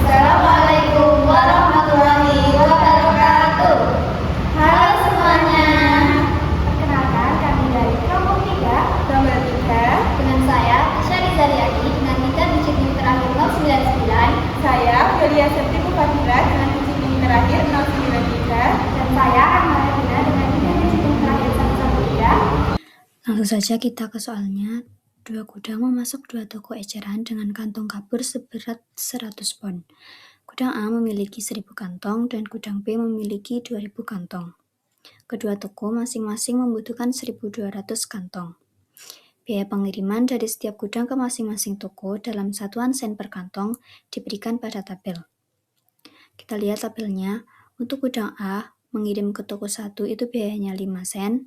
Assalamualaikum warahmatullahi wabarakatuh. Halo semuanya. Perkenalkan, kami dari kelompok 3 nomor 3 dengan saya Syari Zariati dengan tingkat digit NIM terakhir 099. Saya Yulia Septi Fadila dengan digit NIM terakhir 093. Dan saya Ahmadina dengan tingkat digit NIM terakhir 113. Langsung saja kita ke soalnya. Dua gudang memasok 2 toko eceran dengan kantong kapur seberat 100 pon. Gudang A memiliki 1000 kantong dan gudang B memiliki 2000 kantong. Kedua toko masing-masing membutuhkan 1200 kantong. Biaya pengiriman dari setiap gudang ke masing-masing toko dalam satuan sen per kantong diberikan pada tabel. Kita lihat tabelnya. Untuk gudang A mengirim ke toko 1 itu biayanya 5 sen.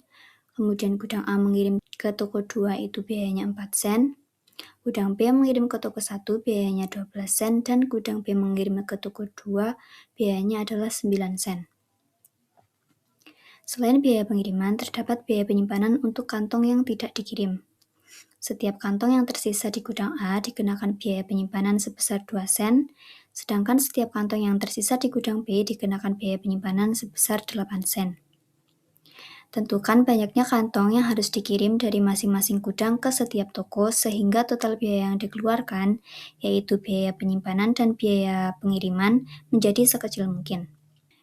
Kemudian gudang A mengirim ke toko 2 itu biayanya 4 sen. Gudang B mengirim ke toko 1 biayanya 12 sen dan gudang B mengirim ke toko 2 biayanya adalah 9 sen. Selain biaya pengiriman, terdapat biaya penyimpanan untuk kantong yang tidak dikirim. Setiap kantong yang tersisa di gudang A dikenakan biaya penyimpanan sebesar 2 sen, sedangkan setiap kantong yang tersisa di gudang B dikenakan biaya penyimpanan sebesar 8 sen. Tentukan banyaknya kantong yang harus dikirim dari masing-masing gudang ke setiap toko sehingga total biaya yang dikeluarkan, yaitu biaya penyimpanan dan biaya pengiriman, menjadi sekecil mungkin.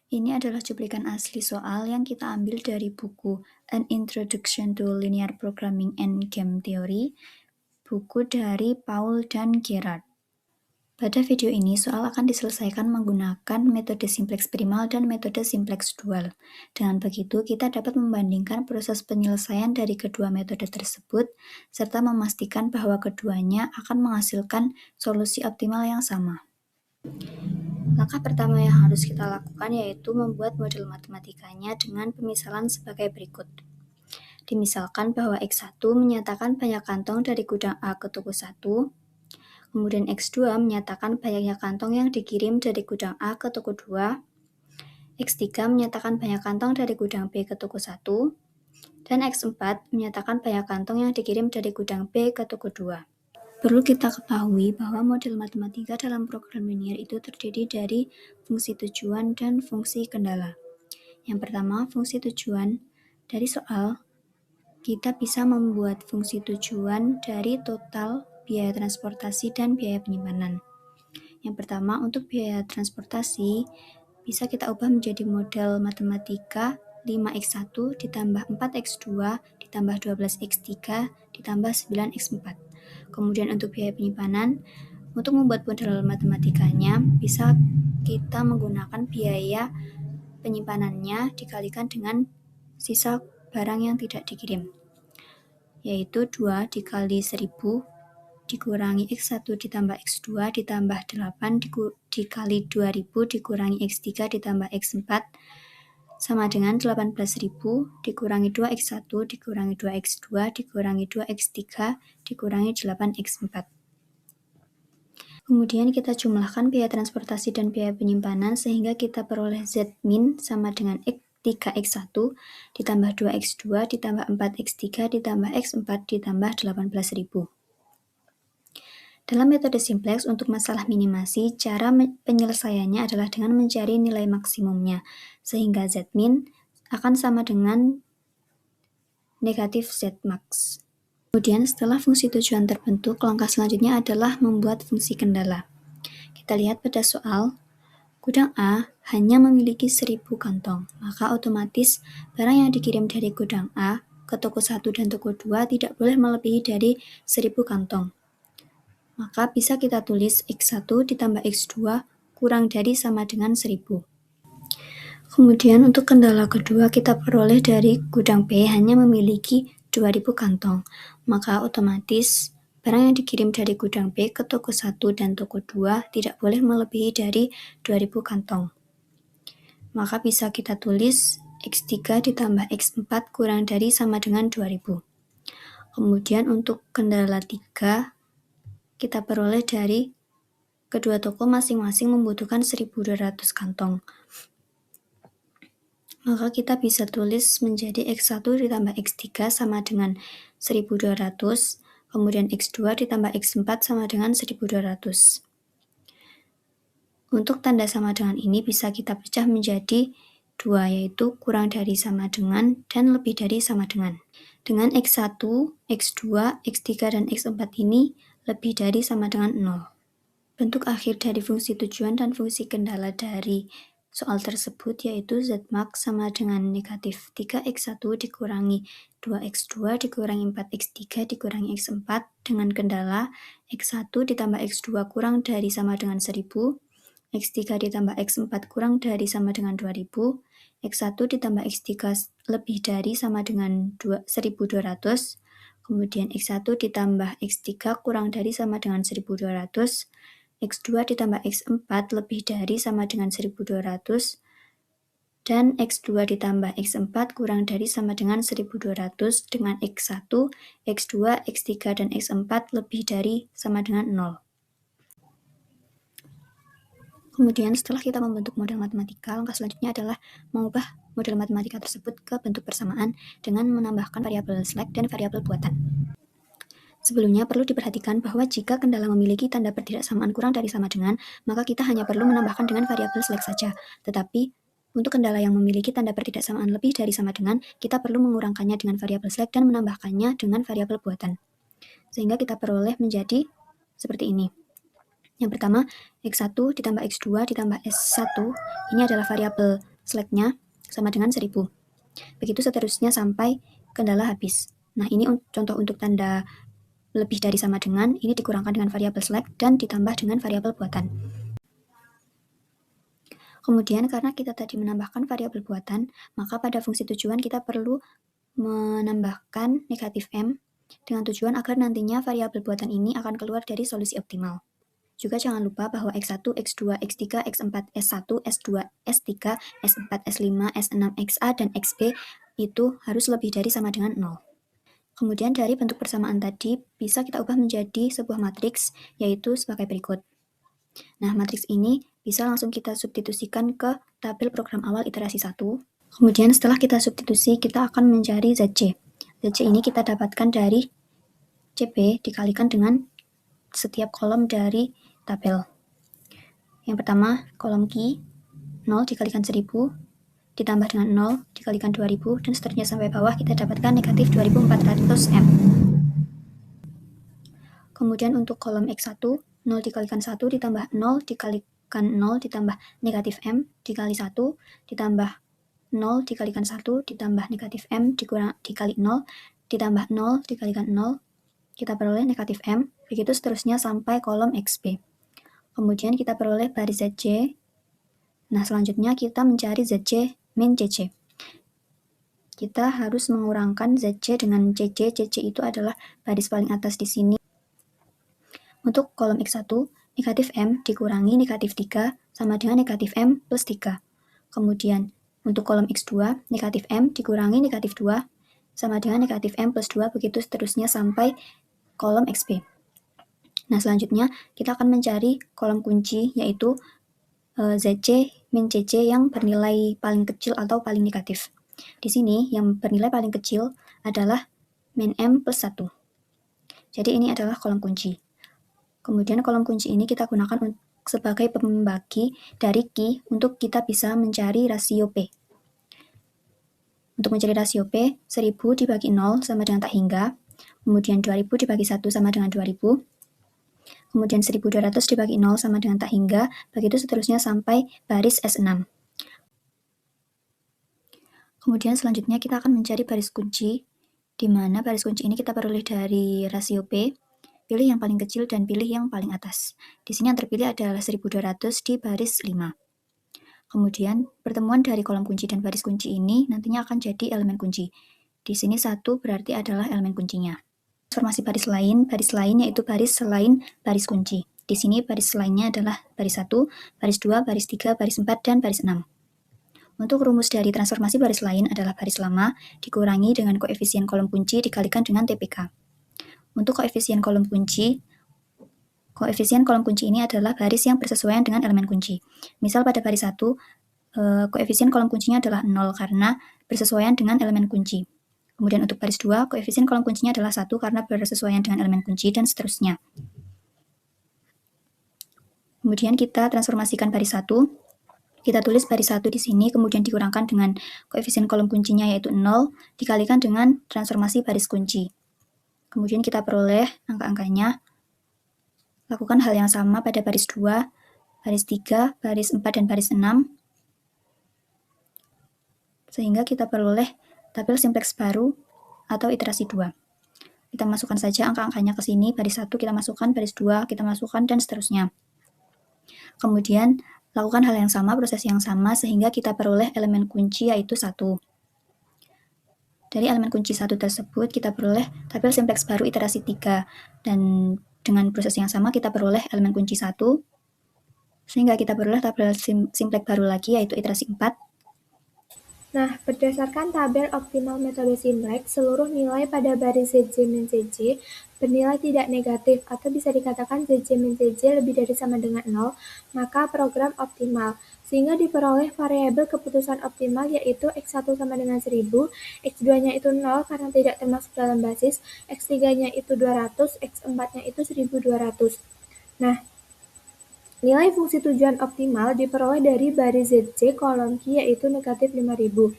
Ini adalah cuplikan asli soal yang kita ambil dari buku An Introduction to Linear Programming and Game Theory, buku dari Paul dan Gerard. Pada video ini, soal akan diselesaikan menggunakan metode simplex primal dan metode simplex dual. Dengan begitu, kita dapat membandingkan proses penyelesaian dari kedua metode tersebut, serta memastikan bahwa keduanya akan menghasilkan solusi optimal yang sama. Langkah pertama yang harus kita lakukan yaitu membuat model matematikanya dengan pemisalan sebagai berikut. Dimisalkan bahwa X1 menyatakan banyak kantong dari gudang A ke toko 1, kemudian X2 menyatakan banyaknya kantong yang dikirim dari gudang A ke toko 2, X3 menyatakan banyak kantong dari gudang B ke toko 1, dan X4 menyatakan banyak kantong yang dikirim dari gudang B ke toko 2. Perlu kita ketahui bahwa model matematika dalam program linear itu terdiri dari fungsi tujuan dan fungsi kendala. Yang pertama, fungsi tujuan. Dari soal, kita bisa membuat fungsi tujuan dari total biaya transportasi dan biaya penyimpanan. Yang pertama, untuk biaya transportasi bisa kita ubah menjadi model matematika 5x1 ditambah 4x2 ditambah 12x3 ditambah 9x4. Kemudian untuk biaya penyimpanan, untuk membuat model matematikanya bisa kita menggunakan biaya penyimpanannya dikalikan dengan sisa barang yang tidak dikirim, yaitu 2 dikali 1000 dikurangi X1 ditambah X2 ditambah 8 dikali 2000 dikurangi X3 ditambah X4 sama dengan 18.000 dikurangi 2X1 dikurangi 2X2 dikurangi 2X3 dikurangi 8X4. Kemudian kita jumlahkan biaya transportasi dan biaya penyimpanan sehingga kita peroleh Z min sama dengan 3X1 ditambah 2X2 ditambah 4X3 ditambah X4 ditambah 18.000. Dalam metode simplex untuk masalah minimasi, cara penyelesaiannya adalah dengan mencari nilai maksimumnya, sehingga Z min akan sama dengan negatif Z max. Kemudian setelah fungsi tujuan terbentuk, langkah selanjutnya adalah membuat fungsi kendala. Kita lihat pada soal, gudang A hanya memiliki 1000 kantong, maka otomatis barang yang dikirim dari gudang A ke toko 1 dan toko 2 tidak boleh melebihi dari 1000 kantong. Maka bisa kita tulis X1 ditambah X2 kurang dari sama dengan 1000. Kemudian untuk kendala kedua kita peroleh dari gudang B hanya memiliki 2000 kantong. Maka otomatis barang yang dikirim dari gudang B ke toko 1 dan toko 2 tidak boleh melebihi dari 2000 kantong. maka bisa kita tulis X3 ditambah X4 kurang dari sama dengan 2000. Kemudian untuk kendala 3, kita peroleh dari kedua toko masing-masing membutuhkan 1200 kantong. Maka kita bisa tulis menjadi X1 ditambah X3 sama dengan 1200, kemudian X2 ditambah X4 sama dengan 1200. Untuk tanda sama dengan ini bisa kita pecah menjadi 2, yaitu kurang dari sama dengan dan lebih dari sama dengan. Dengan X1, X2, X3, dan X4 ini lebih dari sama dengan 0. Bentuk akhir dari fungsi tujuan dan fungsi kendala dari soal tersebut yaitu Z-max sama dengan negatif 3X1 dikurangi 2X2 dikurangi 4X3 dikurangi X4 dengan kendala X1 ditambah X2 kurang dari sama dengan 1000, X3 ditambah X4 kurang dari sama dengan 2000, X1 ditambah X3 lebih dari sama dengan 1200, kemudian X1 ditambah X3 kurang dari sama dengan 1200, X2 ditambah X4 lebih dari sama dengan 1200, dan X2 ditambah X4 kurang dari sama dengan 1200 dengan X1, X2, X3, dan X4 lebih dari sama dengan 0. Kemudian setelah kita membentuk model matematika, langkah selanjutnya adalah mengubah model matematika tersebut ke bentuk persamaan dengan menambahkan variabel slack dan variabel buatan. Sebelumnya perlu diperhatikan bahwa jika kendala memiliki tanda pertidaksamaan kurang dari sama dengan, maka kita hanya perlu menambahkan dengan variabel slack saja. Tetapi untuk kendala yang memiliki tanda pertidaksamaan lebih dari sama dengan, kita perlu mengurangkannya dengan variabel slack dan menambahkannya dengan variabel buatan. Sehingga kita peroleh menjadi seperti ini. Yang pertama, X1 ditambah X2 ditambah S1, ini adalah variabel slack-nya sama dengan 1000. Begitu seterusnya sampai kendala habis. Nah, ini contoh untuk tanda lebih dari sama dengan, ini dikurangkan dengan variabel slack dan ditambah dengan variabel buatan. Kemudian karena kita tadi menambahkan variabel buatan, maka pada fungsi tujuan kita perlu menambahkan negatif M dengan tujuan agar nantinya variabel buatan ini akan keluar dari solusi optimal. Juga jangan lupa bahwa X1, X2, X3, X4, S1, S2, S3, S4, S5, S6, XA, dan XB itu harus lebih dari sama dengan 0. Kemudian dari bentuk persamaan tadi bisa kita ubah menjadi sebuah matriks, yaitu sebagai berikut. Nah, matriks ini bisa langsung kita substitusikan ke tabel program awal iterasi 1. Kemudian setelah kita substitusi, kita akan mencari ZC. ZC ini kita dapatkan dari CP dikalikan dengan setiap kolom dari tabel. Yang pertama, kolom key, 0 dikalikan 1000, ditambah dengan 0 dikalikan 2000, dan seterusnya sampai bawah kita dapatkan negatif 2400M. Kemudian untuk kolom X1, 0 dikalikan 1 ditambah 0 dikalikan 0 ditambah negatif M dikali 1 ditambah 0 dikalikan 1 ditambah negatif M dikali 0 ditambah 0 dikalikan 0, kita peroleh negatif M, begitu seterusnya sampai kolom XB. Kemudian kita peroleh baris ZC. Nah, selanjutnya kita mencari ZC min CC. Kita harus mengurangkan ZC dengan CC. CC itu adalah baris paling atas di sini. Untuk kolom X1, negatif M dikurangi negatif 3 sama dengan negatif M plus 3. Kemudian untuk kolom X2, negatif M dikurangi negatif 2 sama dengan negatif M plus 2, begitu seterusnya sampai kolom XB. Nah, selanjutnya kita akan mencari kolom kunci, yaitu ZC min CC yang bernilai paling kecil atau paling negatif. Di sini yang bernilai paling kecil adalah min M plus 1. Jadi ini adalah kolom kunci. Kemudian kolom kunci ini kita gunakan sebagai pembagi dari key untuk kita bisa mencari rasio P. Untuk mencari rasio P, 1000 dibagi 0 sama dengan tak hingga, kemudian 2000 dibagi 1 sama dengan 2000, kemudian 1200 dibagi 0 sama dengan tak hingga, begitu seterusnya sampai baris S6. Kemudian selanjutnya kita akan mencari baris kunci, di mana baris kunci ini kita peroleh dari rasio P, pilih yang paling kecil dan pilih yang paling atas. Di sini yang terpilih adalah 1200 di baris 5. Kemudian pertemuan dari kolom kunci dan baris kunci ini nantinya akan jadi elemen kunci. Di sini 1 berarti adalah elemen kuncinya. Transformasi baris lain yaitu baris selain baris kunci. Di sini baris lainnya adalah baris 1, baris 2, baris 3, baris 4, dan baris 6. Untuk rumus dari transformasi baris lain adalah baris lama dikurangi dengan koefisien kolom kunci dikalikan dengan TPK. Untuk koefisien kolom kunci ini adalah baris yang bersesuaian dengan elemen kunci. Misal pada baris 1, koefisien kolom kuncinya adalah 0 karena bersesuaian dengan elemen kunci. Kemudian untuk baris 2, koefisien kolom kuncinya adalah 1 karena bersesuaian dengan elemen kunci, dan seterusnya. Kemudian kita transformasikan baris 1. Kita tulis baris 1 di sini, kemudian dikurangkan dengan koefisien kolom kuncinya yaitu 0, dikalikan dengan transformasi baris kunci. Kemudian kita peroleh angka-angkanya. Lakukan hal yang sama pada baris 2, baris 3, baris 4, dan baris 6. Sehingga kita peroleh tabel simplex baru atau iterasi 2. Kita masukkan saja angka-angkanya ke sini, baris 1 kita masukkan, baris 2 kita masukkan, dan seterusnya. Kemudian lakukan hal yang sama, proses yang sama, sehingga kita peroleh elemen kunci yaitu 1. Dari elemen kunci 1 tersebut kita peroleh tabel simplex baru iterasi 3, dan dengan proses yang sama kita peroleh elemen kunci 1, sehingga kita peroleh tabel simplex baru lagi yaitu iterasi 4. Nah, berdasarkan tabel optimal metode simplex, seluruh nilai pada baris ZJ-ZJ bernilai tidak negatif atau bisa dikatakan ZJ-ZJ lebih dari sama dengan 0, maka program optimal. Sehingga diperoleh variabel keputusan optimal yaitu X1 sama dengan 1000, X2-nya itu 0 karena tidak termasuk dalam basis, X3-nya itu 200, X4-nya itu 1200. Nah, nilai fungsi tujuan optimal diperoleh dari baris ZC kolom Q yaitu negatif 5000.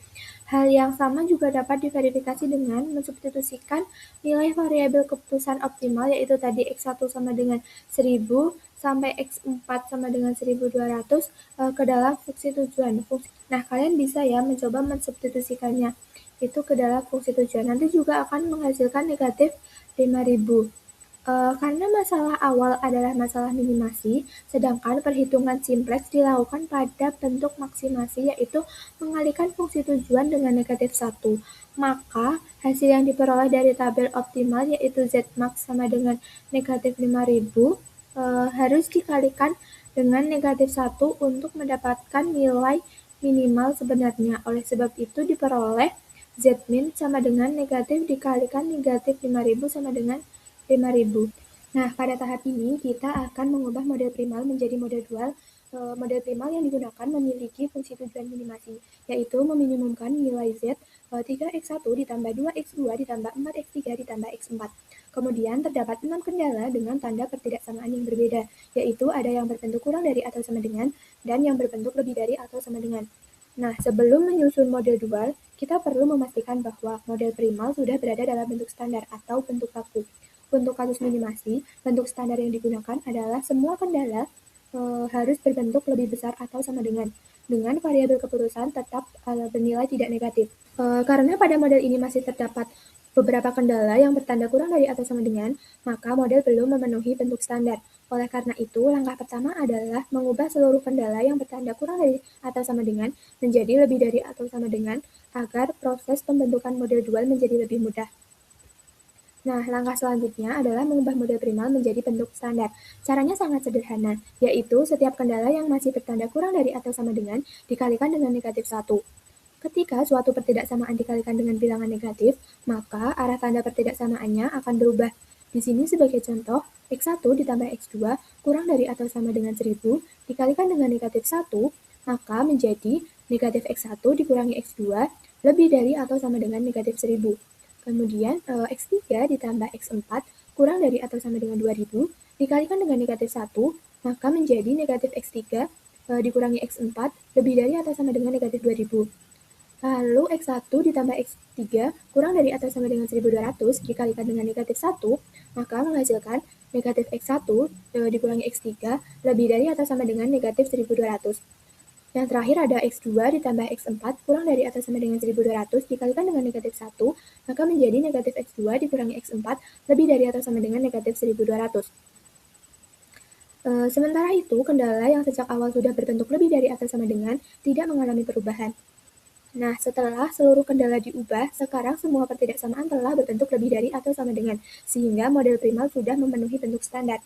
Hal yang sama juga dapat diverifikasi dengan mensubstitusikan nilai variabel keputusan optimal yaitu tadi X1 sama dengan 1000 sampai X4 sama dengan 1200 ke dalam fungsi tujuan. Nah, kalian bisa ya mencoba mensubstitusikannya itu ke dalam fungsi tujuan. Nanti juga akan menghasilkan negatif 5000. Karena masalah awal adalah masalah minimasi, sedangkan perhitungan simplex dilakukan pada bentuk maksimasi yaitu mengalihkan fungsi tujuan dengan negatif 1. Maka hasil yang diperoleh dari tabel optimal yaitu Zmax sama dengan negatif 5000 harus dikalikan dengan negatif 1 untuk mendapatkan nilai minimal sebenarnya. Oleh sebab itu diperoleh Zmin sama dengan negatif dikalikan negatif 5000 sama dengan 5000. Nah, pada tahap ini kita akan mengubah model primal menjadi model dual. Model primal yang digunakan memiliki fungsi tujuan minimasi, yaitu meminimumkan nilai Z 3x1 ditambah 2x2 ditambah 4x3 ditambah x4. Kemudian terdapat 6 kendala dengan tanda pertidaksamaan yang berbeda, yaitu ada yang berbentuk kurang dari atau sama dengan, dan yang berbentuk lebih dari atau sama dengan. Nah, sebelum menyusun model dual, kita perlu memastikan bahwa model primal sudah berada dalam bentuk standar atau bentuk kaku. Untuk kasus minimasi, bentuk standar yang digunakan adalah semua kendala harus berbentuk lebih besar atau sama dengan variabel keputusan tetap bernilai tidak negatif. Karena pada model ini masih terdapat beberapa kendala yang bertanda kurang dari atau sama dengan, maka model belum memenuhi bentuk standar. Oleh karena itu, langkah pertama adalah mengubah seluruh kendala yang bertanda kurang dari atau sama dengan menjadi lebih dari atau sama dengan agar proses pembentukan model dual menjadi lebih mudah. Nah, langkah selanjutnya adalah mengubah model primal menjadi bentuk standar. Caranya sangat sederhana, yaitu setiap kendala yang masih bertanda kurang dari atau sama dengan dikalikan dengan negatif 1. Ketika suatu pertidaksamaan dikalikan dengan bilangan negatif, maka arah tanda pertidaksamaannya akan berubah. Di sini sebagai contoh, X1 ditambah X2 kurang dari atau sama dengan 1000 dikalikan dengan negatif 1, maka menjadi negatif X1 dikurangi X2 lebih dari atau sama dengan negatif 1000. Kemudian X3 ditambah X4 kurang dari atau sama dengan 2000 dikalikan dengan negatif 1, maka menjadi negatif X3 dikurangi X4 lebih dari atau sama dengan negatif 2000. Lalu X1 ditambah X3 kurang dari atau sama dengan 1200 dikalikan dengan negatif 1, maka menghasilkan negatif X1 dikurangi X3 lebih dari atau sama dengan negatif 1200. Yang terakhir ada X2 ditambah X4 kurang dari atau sama dengan 1200 dikalikan dengan negatif 1, maka menjadi negatif X2 dikurangi X4 lebih dari atau sama dengan negatif 1200. Sementara itu, kendala yang sejak awal sudah berbentuk lebih dari atau sama dengan tidak mengalami perubahan. Nah, setelah seluruh kendala diubah, sekarang semua pertidaksamaan telah berbentuk lebih dari atau sama dengan, sehingga model primal sudah memenuhi bentuk standar.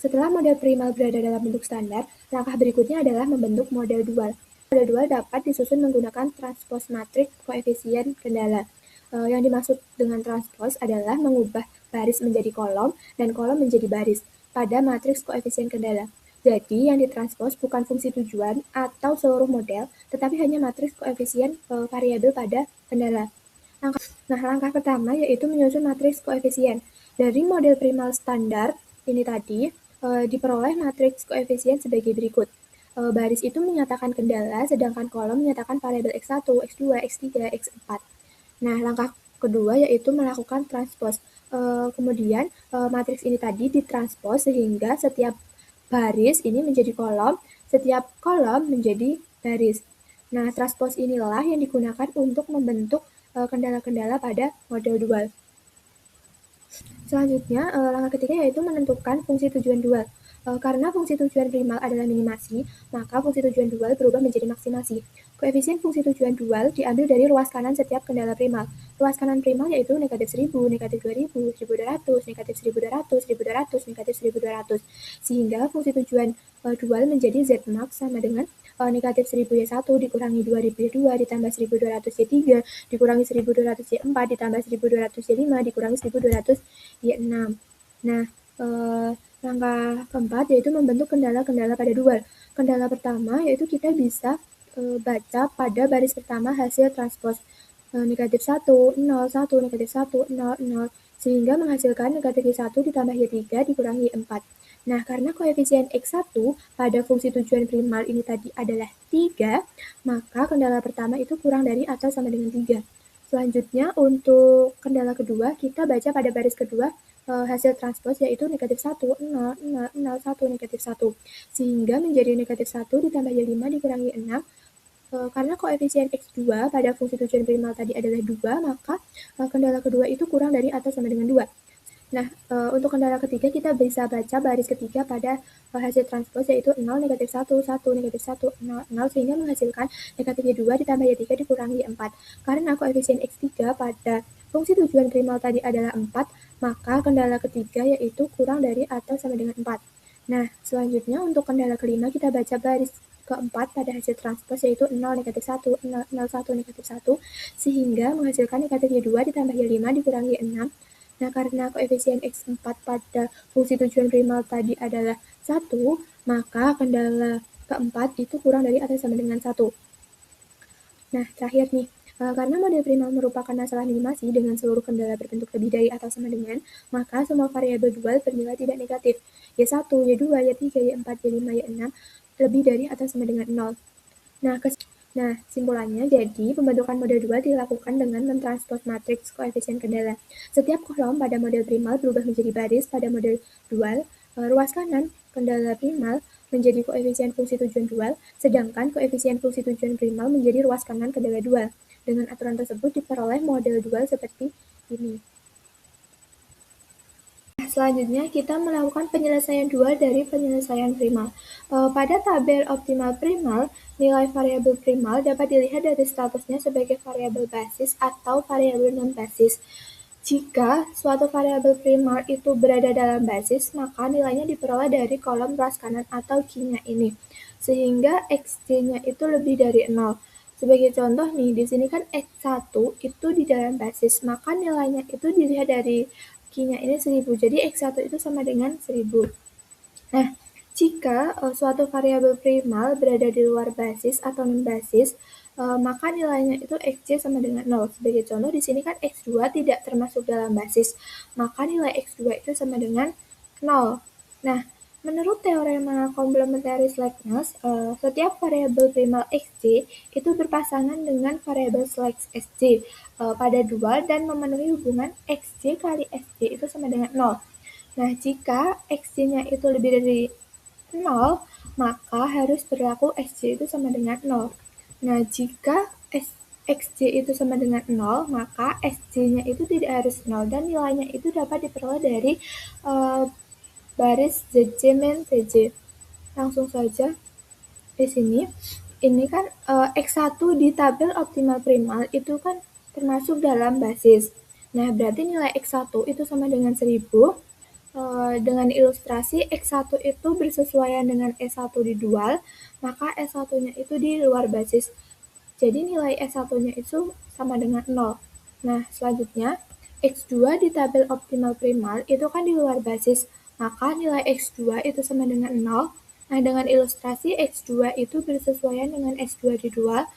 Setelah model primal berada dalam bentuk standar, langkah berikutnya adalah membentuk model dual. Model dual dapat disusun menggunakan transpose matriks koefisien kendala. Yang dimaksud dengan transpose adalah mengubah baris menjadi kolom dan kolom menjadi baris pada matriks koefisien kendala. Jadi, yang ditranspose bukan fungsi tujuan atau seluruh model, tetapi hanya matriks koefisien variabel pada kendala. Langkah pertama yaitu menyusun matriks koefisien. Dari model primal standar ini tadi, diperoleh matriks koefisien sebagai berikut. Baris itu menyatakan kendala, sedangkan kolom menyatakan variabel X1, X2, X3, X4. Nah, langkah kedua yaitu melakukan transpose. Kemudian matriks ini tadi ditranspose sehingga setiap baris ini menjadi kolom, setiap kolom menjadi baris. Nah, transpose inilah yang digunakan untuk membentuk kendala-kendala pada model dual. Selanjutnya, langkah ketiga yaitu menentukan fungsi tujuan dual. Karena fungsi tujuan primal adalah minimasi, maka fungsi tujuan dual berubah menjadi maksimasi. Koefisien fungsi tujuan dual diambil dari ruas kanan setiap kendala primal. Ruas kanan primal yaitu negatif 1000, negatif 2000, 1200, negatif 1200, 1200, negatif 1200. Sehingga fungsi tujuan dual menjadi Z-max sama dengan negatif 1000Y1 dikurangi 2000Y2 ditambah 1200Y3 dikurangi 1200Y4 ditambah 1200Y5 dikurangi 1200Y6. Nah, langkah keempat yaitu membentuk kendala-kendala pada dual. Kendala pertama yaitu kita bisa baca pada baris pertama hasil transpose negatif 1, 0, 1, negatif 1, 0, 0, sehingga menghasilkan negatif Y1 ditambah Y3 dikurangi 4. Nah, karena koefisien X1 pada fungsi tujuan primal ini tadi adalah 3, maka kendala pertama itu kurang dari atau sama dengan 3. Selanjutnya, untuk kendala kedua, kita baca pada baris kedua hasil transpose yaitu negatif 1, 0, 0, 0, 1, negatif 1. Sehingga menjadi negatif 1 ditambah Y5 dikurangi 6. Karena koefisien X2 pada fungsi tujuan primal tadi adalah 2, maka kendala kedua itu kurang dari atau sama dengan 2. Nah, untuk kendala ketiga kita bisa baca baris ketiga pada hasil transpose yaitu 0, negatif 1, 1, negatif 1, 0, 0, sehingga menghasilkan negatif Y2 ditambah Y3 dikurangi 4. Karena koefisien X3 pada fungsi tujuan primal tadi adalah 4, maka kendala ketiga yaitu kurang dari atau sama dengan 4. Nah, selanjutnya untuk kendala kelima kita baca baris keempat pada hasil transpose yaitu 0, negatif 1, 0, 0, 1, negatif 1, sehingga menghasilkan negatif Y2 ditambah Y5 dikurangi 6. Nah, karena koefisien X4 pada fungsi tujuan primal tadi adalah 1, maka kendala keempat itu kurang dari atau sama dengan 1. Nah, terakhir nih, karena model primal merupakan masalah minimasi dengan seluruh kendala berbentuk lebih dari atau sama dengan, maka semua variabel dual bernilai tidak negatif. Y1, Y2, Y3, Y4, Y5, Y6 lebih dari atau sama dengan 0. Nah, simpulannya, jadi pembentukan model dual dilakukan dengan mentranspose matriks koefisien kendala. Setiap kolom pada model primal berubah menjadi baris pada model dual. Ruas kanan kendala primal menjadi koefisien fungsi tujuan dual, sedangkan koefisien fungsi tujuan primal menjadi ruas kanan kendala dual. Dengan aturan tersebut diperoleh model dual seperti ini. Selanjutnya, kita melakukan penyelesaian dual dari penyelesaian primal. Pada tabel optimal primal, nilai variabel primal dapat dilihat dari statusnya sebagai variabel basis atau variabel non-basis. Jika suatu variabel primal itu berada dalam basis, maka nilainya diperoleh dari kolom ruas kanan atau Q-nya ini, sehingga Xj-nya itu lebih dari 0. Sebagai contoh nih, di sini kan X1 itu di dalam basis, maka nilainya itu dilihat dari Q-nya ini 1000, jadi X1 itu sama dengan 1000. Nah, jika suatu variabel primal berada di luar basis atau non-basis, maka nilainya itu Xj sama dengan 0. Sebagai contoh, di sini kan X2 tidak termasuk dalam basis, maka nilai X2 itu sama dengan 0. Nah, menurut teorema complementary slackness, setiap variabel primal Xj itu berpasangan dengan variabel slack Sj pada dual dan memenuhi hubungan Xj kali Sj itu sama dengan 0. Nah, jika Xj-nya itu lebih dari 0, maka harus berlaku Xj itu sama dengan 0. Nah, jika Xj itu sama dengan 0, maka Sj-nya itu tidak harus 0 dan nilainya itu dapat diperoleh dari baris Zj min Tj. Langsung saja di sini. Ini kan X1 di tabel optimal primal itu kan termasuk dalam basis. Nah, berarti nilai X1 itu sama dengan 1000. Dengan ilustrasi X1 itu bersesuaian dengan S1 didual, maka S1-nya itu di luar basis. Jadi nilai S1-nya itu sama dengan 0. Nah, selanjutnya X2 di tabel optimal primal itu kan di luar basis, maka nilai X2 itu sama dengan 0. Nah, dengan ilustrasi X2 itu bersesuaian dengan S2 didual.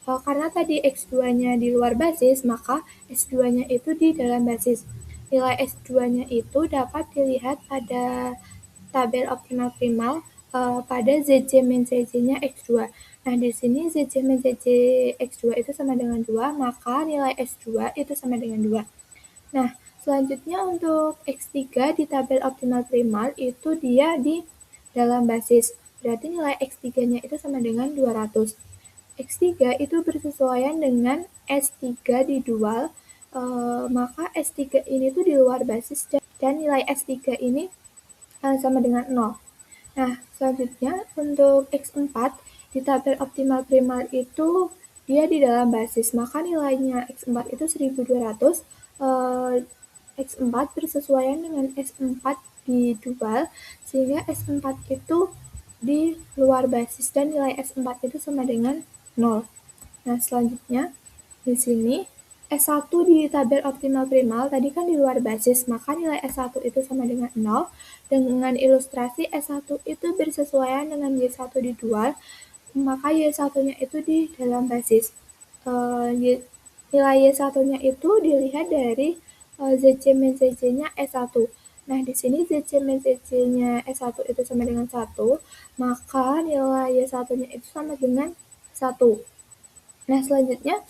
Karena tadi X2-nya di luar basis, maka S2-nya itu di dalam basis. Nilai S2-nya itu dapat dilihat pada tabel optimal primal pada ZJ min ZJ-nya X2. Nah, di sini ZJ min ZJ X2 itu sama dengan 2, maka nilai S2 itu sama dengan 2. Nah, selanjutnya untuk X3 di tabel optimal primal itu dia di dalam basis. Berarti nilai X3-nya itu sama dengan 200. X3 itu bersesuaian dengan S3 di dual, maka S3 ini tuh di luar basis dan nilai S3 ini sama dengan 0. Nah, selanjutnya untuk X4 di tabel optimal primal itu dia di dalam basis, maka nilainya X4 itu 1200. X4 bersesuaian dengan S4 di dual, sehingga S4 itu di luar basis dan nilai S4 itu sama dengan 0. Nah, selanjutnya di sini S1 di tabel optimal primal tadi kan di luar basis, maka nilai S1 itu sama dengan 0. Dengan ilustrasi S1 itu bersesuaian dengan Y1 di dual, maka Y1-nya itu di dalam basis. Nilai Y1-nya itu dilihat dari ZC min ZC-nya S1. Nah, di sini ZC min ZC-nya S1 itu sama dengan 1, maka nilai Y1-nya itu sama dengan 1. Nah, selanjutnya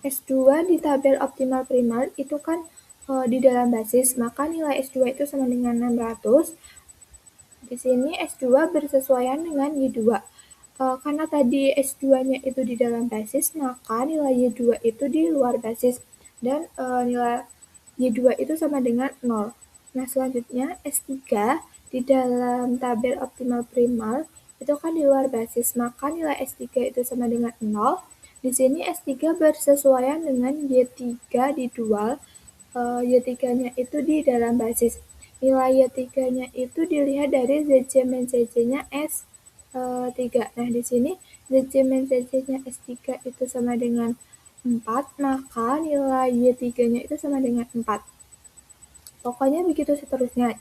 S2 di tabel optimal primal itu kan di dalam basis, maka nilai S2 itu sama dengan 600. Di sini S2 bersesuaian dengan Y2. Karena tadi S2-nya itu di dalam basis, maka nilai Y2 itu di luar basis. Dan nilai Y2 itu sama dengan 0. Nah, selanjutnya S3 di dalam tabel optimal primal itu kan di luar basis, maka nilai S3 itu sama dengan 0. Di sini S3 bersesuaian dengan Y3 di dual, Y3-nya itu di dalam basis. Nilai Y3-nya itu dilihat dari ZC min ZC-nya S3. Nah, di sini ZC min ZC-nya S3 itu sama dengan 4, maka nilai Y3-nya itu sama dengan 4. Pokoknya begitu seterusnya.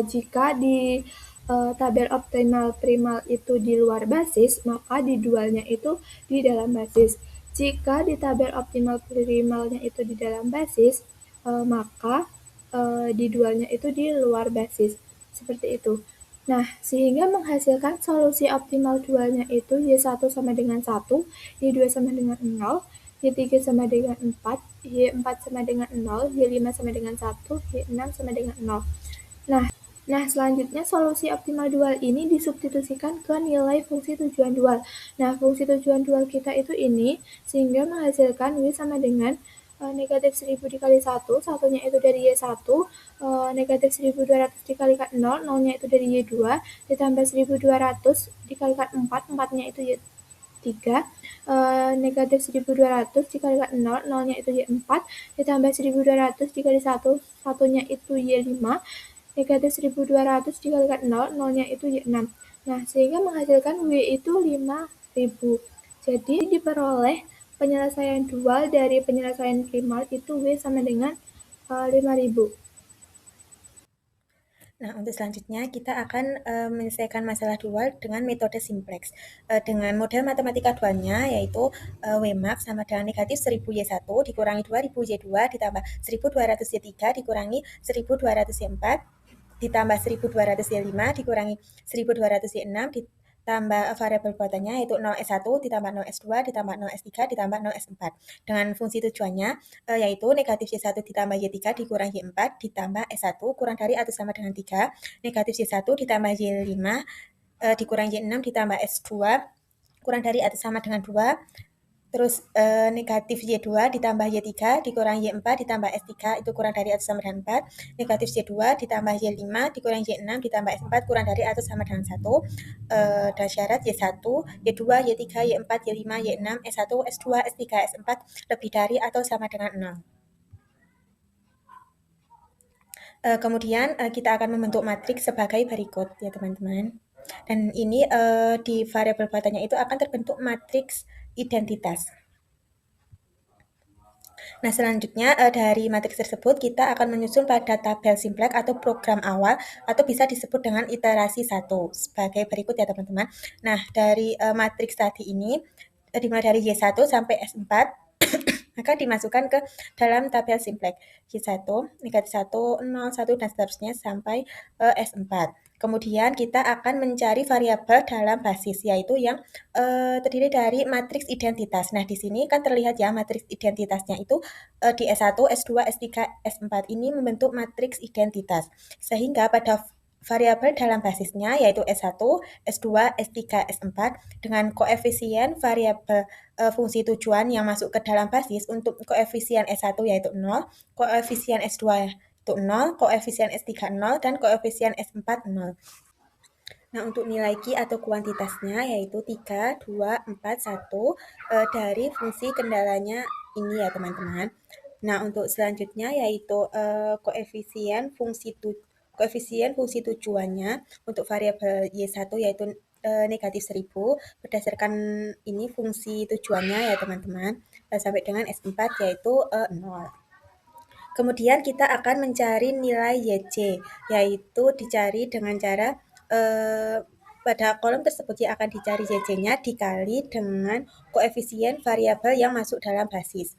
Jika di tabel optimal primal itu di luar basis, maka di dualnya itu di dalam basis. Jika di tabel optimal primalnya itu di dalam basis, maka di dualnya itu di luar basis. Seperti itu. Nah, sehingga menghasilkan solusi optimal dualnya itu Y1 sama dengan 1, Y2 sama dengan 0, Y3 sama dengan 4, Y4 sama dengan 0, Y5 sama dengan 1, Y6 sama dengan 0. Nah, selanjutnya solusi optimal dual ini disubstitusikan ke nilai fungsi tujuan dual. Nah, fungsi tujuan dual kita itu ini, sehingga menghasilkan Y sama dengan negatif 1000 dikali 1, satunya itu dari Y1, negatif 1200 dikalikan 0, 0-nya itu dari Y2, ditambah 1200 dikalikan 4, 4-nya itu Y3, negatif 1200 dikalikan 0, 0-nya itu Y4, ditambah 1200 dikali 1, satunya itu Y5, negatif 1200 dikalikan 0, 0-nya itu Y6. Nah, sehingga menghasilkan W itu 5000. Jadi diperoleh penyelesaian dual dari penyelesaian primal itu W sama dengan 5000. Nah, untuk selanjutnya kita akan menyelesaikan masalah dual dengan metode simplex. Dengan model matematika dualnya yaitu Wmax sama dengan negatif 1000Y1 dikurangi 2000Y2 ditambah 1200Y3 dikurangi 1200Y4 ditambah 1200Y5 dikurangi 1200Y6 ditambah variabel kuotanya yaitu 0S1 ditambah 0S2 ditambah 0S3 ditambah 0S4. Dengan fungsi tujuannya yaitu negatif Y1 ditambah Y3 dikurangi Y4 ditambah S1 kurang dari atau sama dengan 3, negatif Y1 ditambah Y5 dikurangi Y6 ditambah S2 kurang dari atau sama dengan 2, terus negatif Y2 ditambah Y3 dikurangi Y4 ditambah S3 itu kurang dari atau sama dengan 4, negatif Y2 ditambah Y5 dikurangi Y6 ditambah S4 kurang dari atau sama dengan 1, dan syarat Y1, Y2, Y3, Y4, Y5, Y6, S1, S2, S3, S4 lebih dari atau sama dengan 0. Kemudian kita akan membentuk matriks sebagai berikut ya teman-teman. Dan ini di variabel buatannya itu akan terbentuk matriks identitas. Nah, selanjutnya dari matriks tersebut kita akan menyusun pada tabel simplex atau program awal atau bisa disebut dengan iterasi 1 sebagai berikut ya teman-teman. Nah, dari matriks tadi ini dimulai dari Y1 sampai S4 maka dimasukkan ke dalam tabel simplex Y1, negatif 1, 0, 1, dan seterusnya sampai S4. Kemudian kita akan mencari variabel dalam basis, yaitu yang terdiri dari matriks identitas. Nah, di sini kan terlihat ya matriks identitasnya itu di S1, S2, S3, S4 ini membentuk matriks identitas. Sehingga pada variabel dalam basisnya yaitu S1, S2, S3, S4 dengan koefisien variabel fungsi tujuan yang masuk ke dalam basis untuk koefisien S1 yaitu 0, koefisien S2 itu 0, koefisien S3 0, dan koefisien S4 0. Nah, untuk nilai Q atau kuantitasnya yaitu 3, 2, 4, 1 dari fungsi kendalanya ini ya teman-teman. Nah, untuk selanjutnya yaitu koefisien fungsi tujuannya untuk variabel Y1 yaitu negatif 1000 berdasarkan ini fungsi tujuannya ya teman-teman sampai dengan S4 yaitu 0. Kemudian kita akan mencari nilai YC, yaitu dicari dengan cara pada kolom tersebut yang akan dicari YC-nya dikali dengan koefisien variabel yang masuk dalam basis.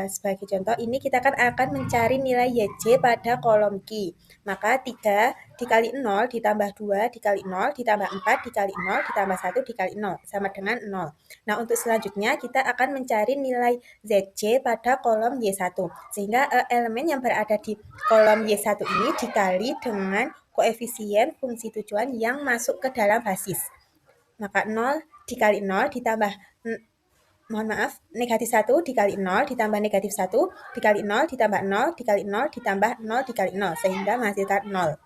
Sebagai contoh, ini kita akan mencari nilai YC pada kolom Q. Maka 3 dikali 0 ditambah 2 dikali 0 ditambah 4 dikali 0 ditambah 1 dikali 0 sama dengan 0. Nah, untuk selanjutnya kita akan mencari nilai ZC pada kolom Y1. Sehingga elemen yang berada di kolom Y1 ini dikali dengan koefisien fungsi tujuan yang masuk ke dalam basis. Maka 0 dikali 0 ditambah negatif 1 dikali 0 ditambah negatif 1 dikali 0 ditambah 0 dikali 0 ditambah 0 dikali 0 sehingga menghasilkan 0.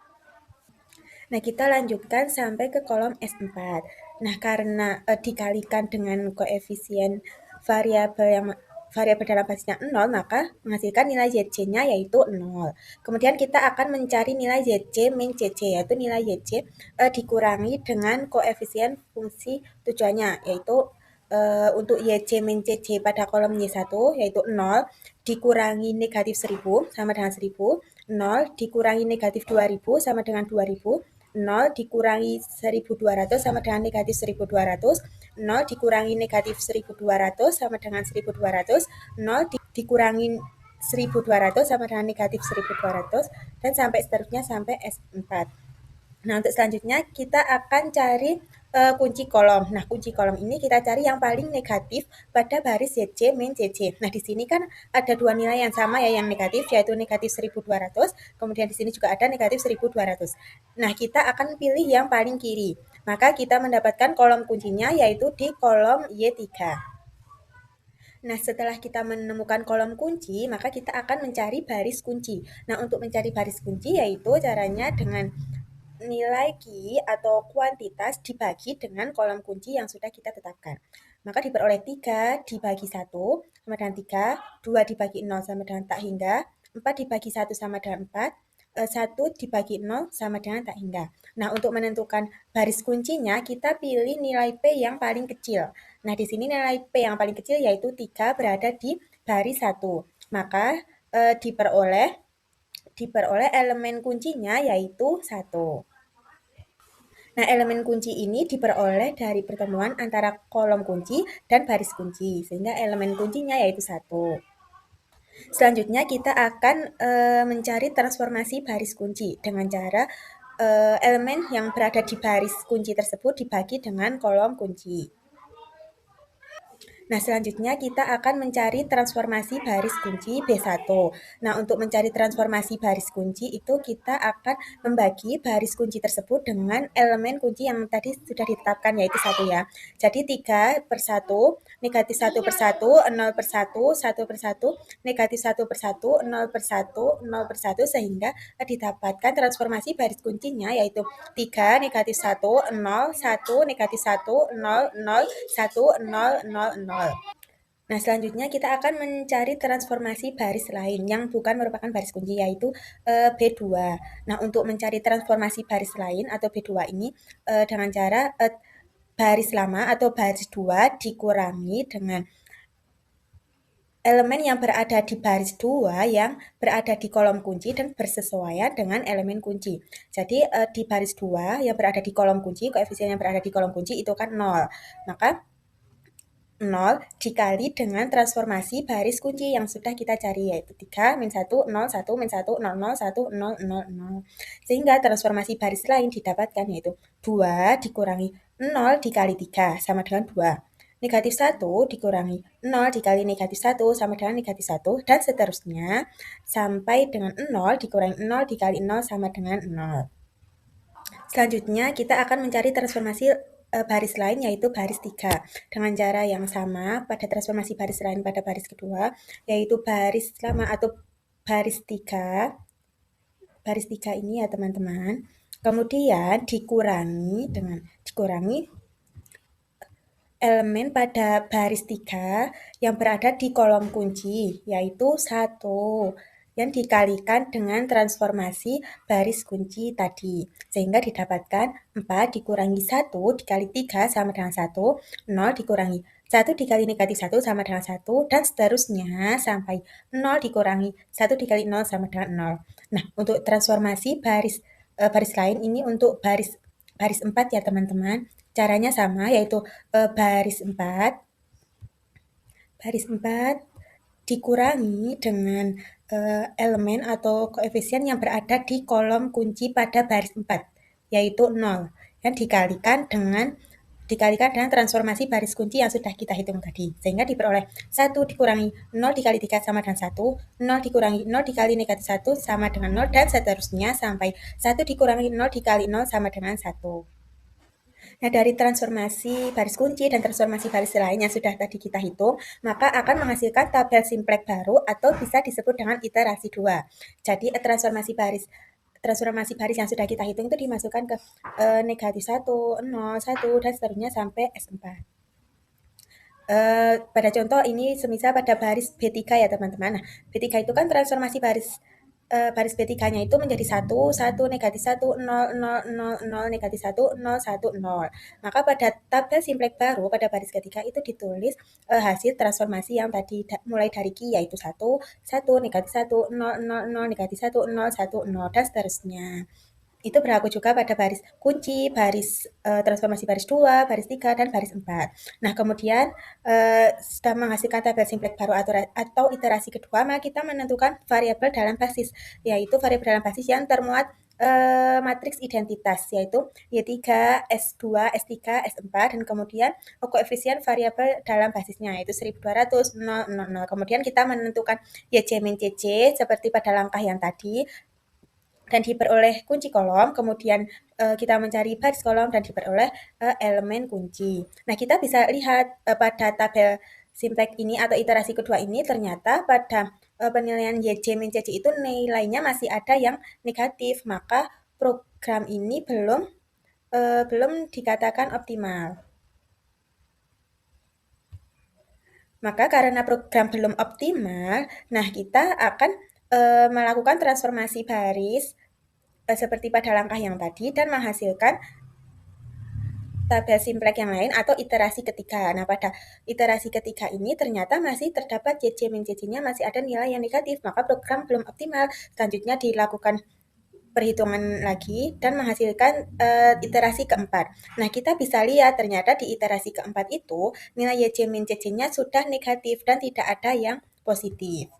Nah, kita lanjutkan sampai ke kolom S4. Nah, karena dikalikan dengan koefisien variabel dalam basisnya 0, maka menghasilkan nilai ZC-nya yaitu 0. Kemudian kita akan mencari nilai ZC min CC, yaitu nilai YC dikurangi dengan koefisien fungsi tujuannya, yaitu untuk YC min CC pada kolom Y1 yaitu 0 dikurangi negatif 1000 sama dengan 1000, 0 dikurangi negatif 2000 sama dengan 2000, 0 dikurangi 1200 sama dengan negatif 1200, 0 dikurangi negatif 1200 sama dengan 1200, 0 dikurangi 1200 sama dengan negatif 1200, dan sampai seterusnya sampai S4. Nah, untuk selanjutnya kita akan cari kunci kolom. Nah, kunci kolom ini kita cari yang paling negatif pada baris YC min CC. Nah, di sini kan ada dua nilai yang sama ya, yang negatif yaitu negatif 1200, kemudian di sini juga ada negatif 1200. Nah, kita akan pilih yang paling kiri. Maka kita mendapatkan kolom kuncinya yaitu di kolom Y3. Nah, setelah kita menemukan kolom kunci, maka kita akan mencari baris kunci. Nah, untuk mencari baris kunci yaitu caranya dengan nilai Q atau kuantitas dibagi dengan kolom kunci yang sudah kita tetapkan. Maka diperoleh 3 dibagi 1 sama dengan 3, 2 dibagi 0 sama dengan tak hingga, 4 dibagi 1 sama dengan 4, 1 dibagi 0 sama dengan tak hingga. Nah, untuk menentukan baris kuncinya, kita pilih nilai P yang paling kecil. Nah, di sini nilai P yang paling kecil yaitu 3 berada di baris 1. Maka diperoleh elemen kuncinya yaitu 1. Nah, elemen kunci ini diperoleh dari pertemuan antara kolom kunci dan baris kunci, sehingga elemen kuncinya yaitu 1. Selanjutnya kita akan mencari transformasi baris kunci dengan cara elemen yang berada di baris kunci tersebut dibagi dengan kolom kunci. Nah, selanjutnya kita akan mencari transformasi baris kunci B1. Nah, untuk mencari transformasi baris kunci itu kita akan membagi baris kunci tersebut dengan elemen kunci yang tadi sudah ditetapkan yaitu 1 ya. Jadi 3 per 1, negatif 1 per 1, 0 per 1, 1 per 1, negatif 1 per 1, 0 per 1, 0 per 1 sehingga didapatkan transformasi baris kuncinya yaitu 3 negatif 1, 0, 1, negatif 1, 0, 0, 1, 0, 0, 0. Nah, selanjutnya kita akan mencari transformasi baris lain yang bukan merupakan baris kunci, yaitu B2. Nah, untuk mencari transformasi baris lain atau B2 ini dengan cara baris lama atau baris 2 dikurangi dengan elemen yang berada di baris 2 yang berada di kolom kunci dan bersesuaian dengan elemen kunci. Jadi di baris 2 yang berada di kolom kunci, koefisien yang berada di kolom kunci itu kan 0. Maka 0 dikali dengan transformasi baris kunci yang sudah kita cari, yaitu 3, min 1, 0, 1, min 1, 0, 0, 1, 0, 0, 0. Sehingga transformasi baris lain didapatkan yaitu 2 dikurangi 0 dikali 3 sama dengan 2. Negatif 1 dikurangi 0 dikali negatif 1 sama dengan negatif 1, dan seterusnya sampai dengan 0 dikurangi 0 dikali 0 sama dengan 0. Selanjutnya kita akan mencari transformasi baris lain yaitu baris 3 dengan cara yang sama pada transformasi baris lain pada baris kedua, yaitu baris lama atau baris 3. Baris 3 ini ya teman-teman. Kemudian dikurangi elemen pada baris 3 yang berada di kolom kunci, yaitu 1, yang dikalikan dengan transformasi baris kunci tadi. Sehingga didapatkan 4 dikurangi 1 dikali 3 sama dengan 1, 0 dikurangi 1 dikali negatif 1 sama dengan 1, dan seterusnya sampai 0 dikurangi 1 dikali 0 sama dengan 0. Nah, untuk transformasi baris lain ini untuk baris 4 ya teman-teman. Caranya sama, yaitu baris 4 dikurangi dengan elemen atau koefisien yang berada di kolom kunci pada baris 4, yaitu 0, yang dikalikan dengan transformasi baris kunci yang sudah kita hitung tadi. Sehingga diperoleh 1 dikurangi 0 dikali 3 sama dengan 1, 0 dikurangi 0 dikali negatif 1 sama dengan 0, dan seterusnya sampai 1 dikurangi 0 dikali 0 sama dengan 1. Nah, dari transformasi baris kunci dan transformasi baris lain yang sudah tadi kita hitung, maka akan menghasilkan tabel simplex baru atau bisa disebut dengan iterasi 2. Jadi transformasi baris yang sudah kita hitung itu dimasukkan ke negatif 1, 0, 1, dan seterusnya sampai S4. Pada contoh ini semisal pada baris B3 ya teman-teman. Nah, B3 itu kan transformasi baris B3-nya itu menjadi 1, 1, negatif 1, 0, 0, 0, 0, negatif 1, 0, 1, 0. Maka pada tabel simplex baru pada baris ketiga itu ditulis hasil transformasi yang tadi mulai dari Q, yaitu 1, 1, negatif 1, 0, 0, 0, negatif 1, 0, 1, 0, dan seterusnya. Itu berlaku juga pada baris kunci, transformasi baris 2, baris 3, dan baris 4. Nah, kemudian setelah menghasilkan tabel simplex baru atau iterasi kedua, maka kita menentukan variabel dalam basis, yaitu variabel dalam basis yang termuat matriks identitas, yaitu Y3, S2, S3, S4, dan kemudian koefisien variabel dalam basisnya, yaitu 1200, 0, 0, 0. Kemudian kita menentukan YC min CC seperti pada langkah yang tadi, dan diperoleh kunci kolom, kemudian kita mencari baris kolom dan diperoleh elemen kunci. Nah, kita bisa lihat pada tabel simplex ini atau iterasi kedua ini, ternyata pada penilaian YC min CC itu nilainya masih ada yang negatif, maka program ini belum dikatakan optimal. Maka karena program belum optimal, nah kita akan melakukan transformasi baris seperti pada langkah yang tadi dan menghasilkan tabel simplex yang lain atau iterasi ketiga. Nah, pada iterasi ketiga ini ternyata masih terdapat YC min CC-nya masih ada nilai yang negatif, maka program belum optimal. Selanjutnya dilakukan perhitungan lagi dan menghasilkan iterasi keempat. Nah, kita bisa lihat ternyata di iterasi keempat itu nilai YC min CC-nya sudah negatif dan tidak ada yang positif.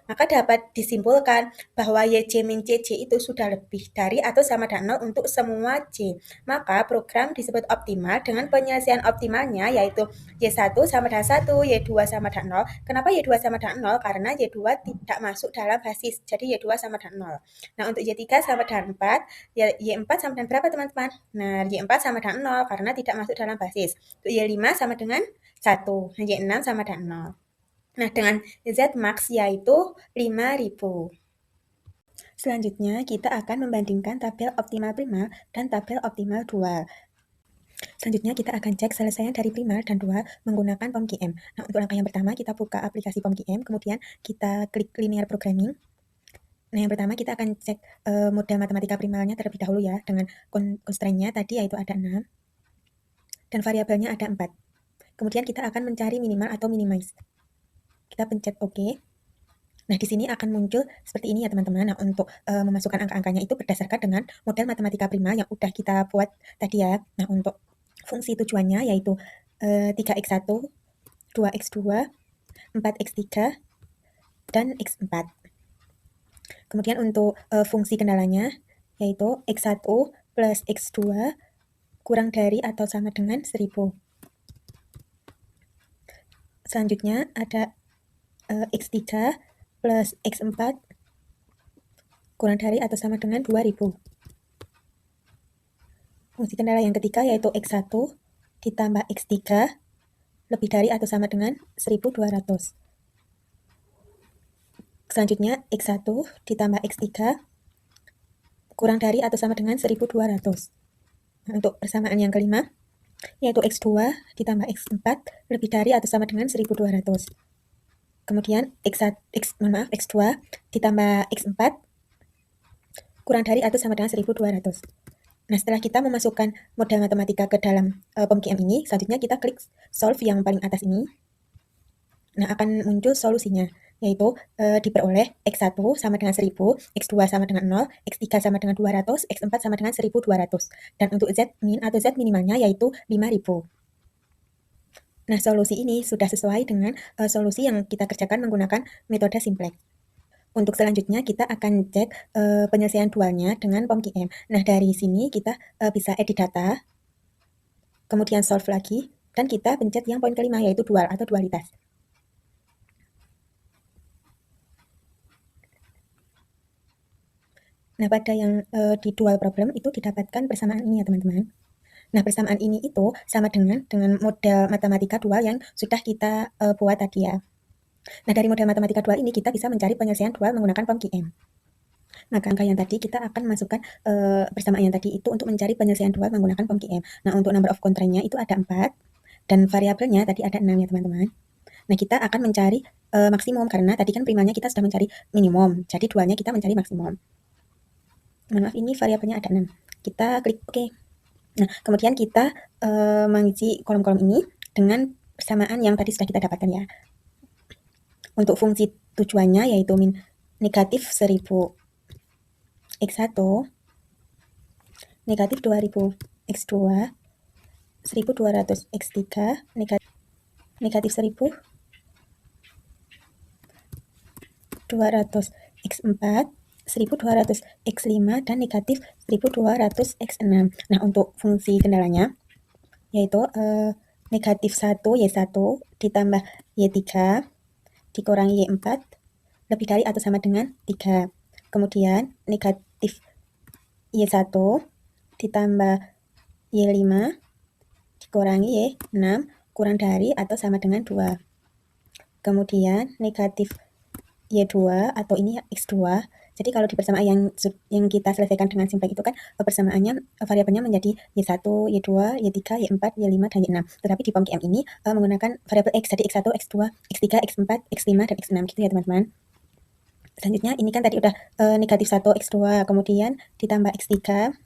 Maka dapat disimpulkan bahwa YC min CC itu sudah lebih dari atau sama dengan 0 untuk semua C. Maka program disebut optimal dengan penyelesaian optimalnya yaitu Y1 sama dengan 1, Y2 sama dengan 0. Kenapa Y2 sama dengan 0? Karena Y2 tidak masuk dalam basis, jadi Y2 sama dengan 0. Nah, untuk Y3 sama dengan 4, Y4 sama dengan berapa teman-teman? Nah, Y4 sama dengan 0 karena tidak masuk dalam basis. Untuk Y5 sama dengan 1, nah Y6 sama dengan 0. Nah, dengan Z max yaitu 5000. Selanjutnya, kita akan membandingkan tabel optimal primal dan tabel optimal dual. Selanjutnya kita akan cek selesaian dari primal dan dual menggunakan POMQM. Nah, untuk langkah yang pertama kita buka aplikasi POMQM, kemudian kita klik linear programming. Nah, yang pertama kita akan cek model matematika primalnya terlebih dahulu ya, dengan constraint-nya tadi yaitu ada 6 dan variabelnya ada 4. Kemudian kita akan mencari minimal atau minimize. Kita pencet OK. Nah, di sini akan muncul seperti ini ya teman-teman. Nah, untuk memasukkan angka-angkanya itu berdasarkan dengan model matematika primal yang udah kita buat tadi ya. Nah, untuk fungsi tujuannya yaitu 3x1, 2x2, 4x3, dan x4. Kemudian untuk fungsi kendalanya yaitu x1 plus x2 kurang dari atau sama dengan 1000. Selanjutnya ada x3 plus x4 kurang dari atau sama dengan 2000. Fungsi kendala yang ketiga yaitu x1 ditambah x3 lebih dari atau sama dengan 1200. Selanjutnya x1 ditambah x3 kurang dari atau sama dengan 1200. Nah, untuk persamaan yang kelima yaitu x2 ditambah x4 lebih dari atau sama dengan 1200. Kemudian x2 ditambah x4 kurang dari atau sama dengan 1200. Nah, setelah kita memasukkan model matematika ke dalam POMQM ini, selanjutnya kita klik solve yang paling atas ini. Nah, akan muncul solusinya, yaitu diperoleh x1 sama dengan 1000, x2 sama dengan 0, x3 sama dengan 200, x4 sama dengan 1200. Dan untuk z min atau z minimalnya yaitu 5000. Nah, solusi ini sudah sesuai dengan solusi yang kita kerjakan menggunakan metode simplex. Untuk selanjutnya kita akan cek penyelesaian dualnya dengan POMQM. Nah, dari sini kita bisa edit data, kemudian solve lagi, dan kita pencet yang poin kelima yaitu dual atau dualitas. Nah, pada yang di dual problem itu didapatkan persamaan ini ya teman-teman. Nah, persamaan ini itu sama dengan model matematika dual yang sudah kita buat tadi ya. Nah, dari model matematika dual ini kita bisa mencari penyelesaian dual menggunakan POMQM. Nah, angka yang tadi kita akan masukkan persamaan yang tadi itu untuk mencari penyelesaian dual menggunakan POMQM. Nah, untuk number of constraint-nya itu ada 4 dan variabelnya tadi ada 6 ya teman-teman. Nah, kita akan mencari maksimum karena tadi kan primalnya kita sudah mencari minimum. Jadi dualnya kita mencari maksimum. Maaf, ini variabelnya ada 6. Kita klik OK. Nah, kemudian kita mengisi kolom-kolom ini dengan persamaan yang tadi sudah kita dapatkan ya. Untuk fungsi tujuannya yaitu negatif 1000 x1, negatif 2000 x2, 1200 x3, negatif 1000 200 x4, 1200 x5, dan negatif 1200 x6. Nah, untuk fungsi kendalanya yaitu negatif 1 y1 ditambah y3 dikurangi y4 lebih dari atau sama dengan 3. Kemudian negatif y1 ditambah y5 dikurangi y6 kurang dari atau sama dengan 2. Kemudian negatif y2 atau ini x2. Jadi kalau di persamaan yang kita selesaikan dengan simplex itu kan persamaannya variabelnya menjadi y1, y2, y3, y4, y5, dan y6. Tetapi di POMQM ini menggunakan variabel x, jadi x1, x2, x3, x4, x5, dan x6 gitu ya teman-teman. Selanjutnya ini kan tadi udah negatif 1 x2, kemudian ditambah x3,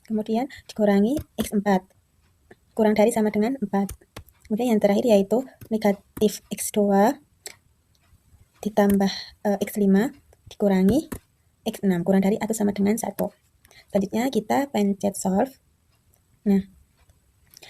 kemudian dikurangi x4 kurang dari sama dengan 4. Kemudian yang terakhir yaitu negatif x2 ditambah x5 dikurangi x6 kurang dari atau sama dengan 1. Selanjutnya kita pencet solve. Nah,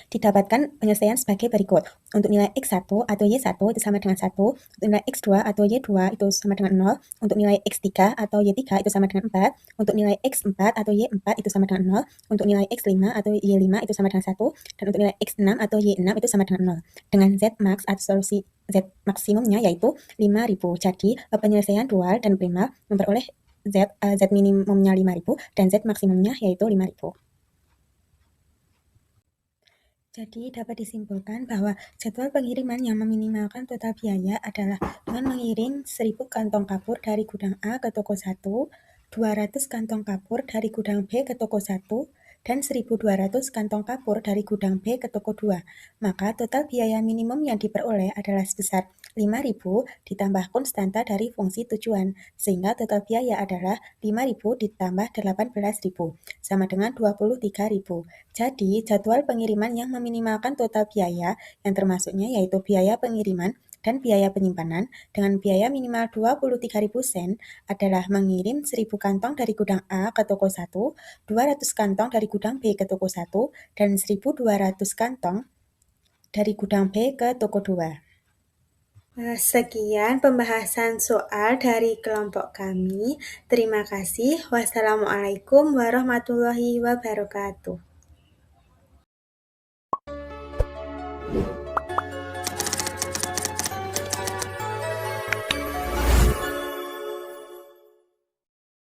didapatkan penyelesaian sebagai berikut. Untuk nilai x1 atau y1 itu sama dengan 1, untuk nilai x2 atau y2 itu sama dengan 0, untuk nilai x3 atau y3 itu sama dengan 4, untuk nilai x4 atau y4 itu sama dengan 0, untuk nilai x5 atau y5 itu sama dengan 1, dan untuk nilai x6 atau y6 itu sama dengan 0. Dengan z max atau solusi z maksimumnya yaitu 5000. Jadi penyelesaian dual dan primal memperoleh z minimumnya 5000 dan z maksimumnya yaitu 5000. Jadi dapat disimpulkan bahwa jadwal pengiriman yang meminimalkan total biaya adalah dengan mengirim 1000 kantong kapur dari gudang A ke toko 1, 200 kantong kapur dari gudang B ke toko 1, dan 1.200 kantong kapur dari gudang B ke toko 2. Maka total biaya minimum yang diperoleh adalah sebesar 5.000 ditambah konstanta dari fungsi tujuan, sehingga total biaya adalah 5.000 ditambah 18.000, sama dengan 23.000. Jadi, jadwal pengiriman yang meminimalkan total biaya yang termasuknya yaitu biaya pengiriman dan biaya penyimpanan dengan biaya minimal 23.000 sen adalah mengirim 1.000 kantong dari gudang A ke toko 1, 200 kantong dari gudang B ke toko 1, dan 1.200 kantong dari gudang B ke toko 2. Sekian pembahasan soal dari kelompok kami. Terima kasih. Wassalamualaikum warahmatullahi wabarakatuh.